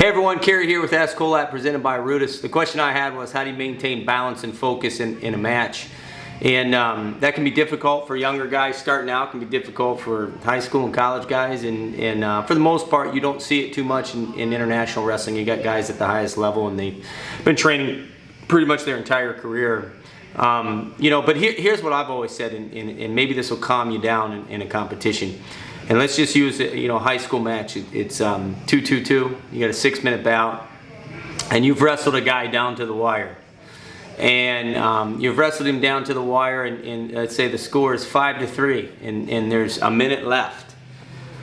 Hey everyone, Cary here with Ask Kolat, presented by RUDIS. The question I had was, how do you maintain balance and focus in a match? And that can be difficult for younger guys starting out, can be difficult for high school and college guys, and for the most part you don't see it too much in international wrestling. You got guys at the highest level and they've been training pretty much their entire career. But here's what I've always said, and maybe this will calm you down in a competition. And let's just use a high school match. It's 2-2-2. You got a 6-minute bout, and you've wrestled a guy down to the wire. And you've wrestled him down to the wire, and let's say the score is 5-3, and there's a minute left.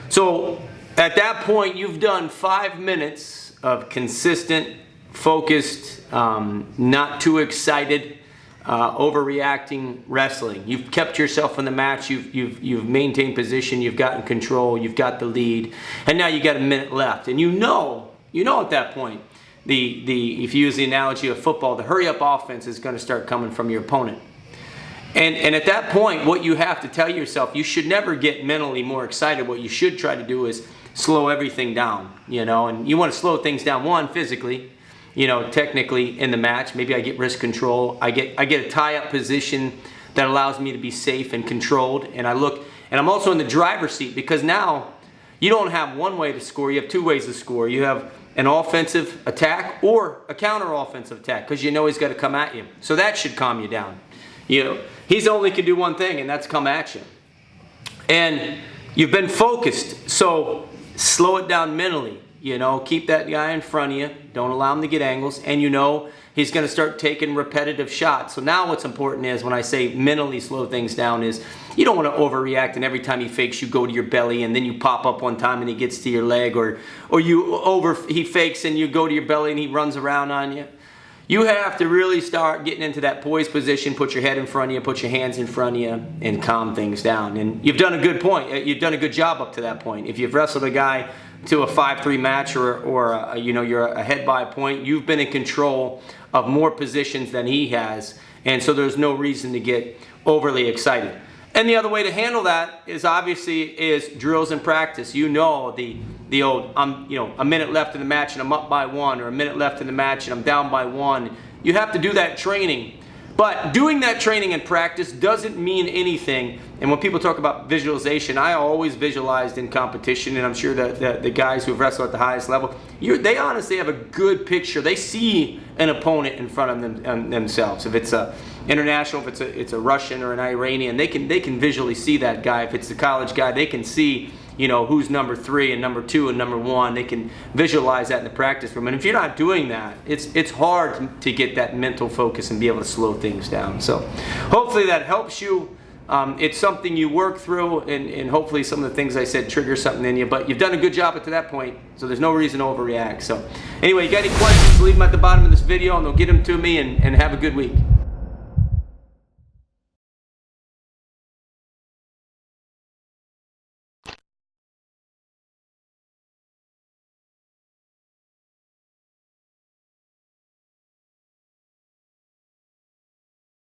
So at that point, you've done 5 minutes of consistent, focused, not too excited, overreacting wrestling. You've kept yourself in the match. You've maintained position. You've gotten control. You've got the lead, and now you got a minute left. And you know at that point, if you use the analogy of football, the hurry up offense is going to start coming from your opponent. And at that point, what you have to tell yourself, you should never get mentally more excited. What you should try to do is slow everything down. And you want to slow things down, one, physically. Technically in the match, maybe I get wrist control. I get a tie-up position that allows me to be safe and controlled. And I'm also in the driver's seat, because now you don't have one way to score. You have two ways to score. You have an offensive attack or a counter-offensive attack, because he's got to come at you. So that should calm you down. He's only can do one thing, and that's come at you. And you've been focused, so slow it down mentally. Keep that guy in front of you. Don't allow him to get angles. And he's going to start taking repetitive shots. So now what's important is, when I say mentally slow things down, is you don't want to overreact, and every time he fakes, you go to your belly, and then you pop up one time and he gets to your leg, or he fakes and you go to your belly and he runs around on you. You have to really start getting into that poised position, put your head in front of you, put your hands in front of you, and calm things down. And you've done a good point. You've done a good job up to that point. If you've wrestled a guy to a 5-3 match, or you're ahead by a point, you've been in control of more positions than he has, and so there's no reason to get overly excited. And the other way to handle that is drills and practice. The old a minute left in the match and I'm up by 1, or a minute left in the match and I'm down by 1. You have to do that training. But doing that training and practice doesn't mean anything. And when people talk about visualization, I always visualized in competition, and I'm sure that the guys who have wrestled at the highest level, they honestly have a good picture. They see an opponent in front of themselves. If it's a international, if it's a Russian or an Iranian, they can visually see that guy. If it's the college guy, they can see who's number 3 and number 2 and number 1. They can visualize that in the practice room. And if you're not doing that, it's hard to get that mental focus and be able to slow things down. So hopefully that helps you. It's something you work through, and hopefully some of the things I said trigger something in you. But you've done a good job up to that point, so there's no reason to overreact. So anyway, you got any questions, leave them at the bottom of this video, and they'll get them to me, and have a good week.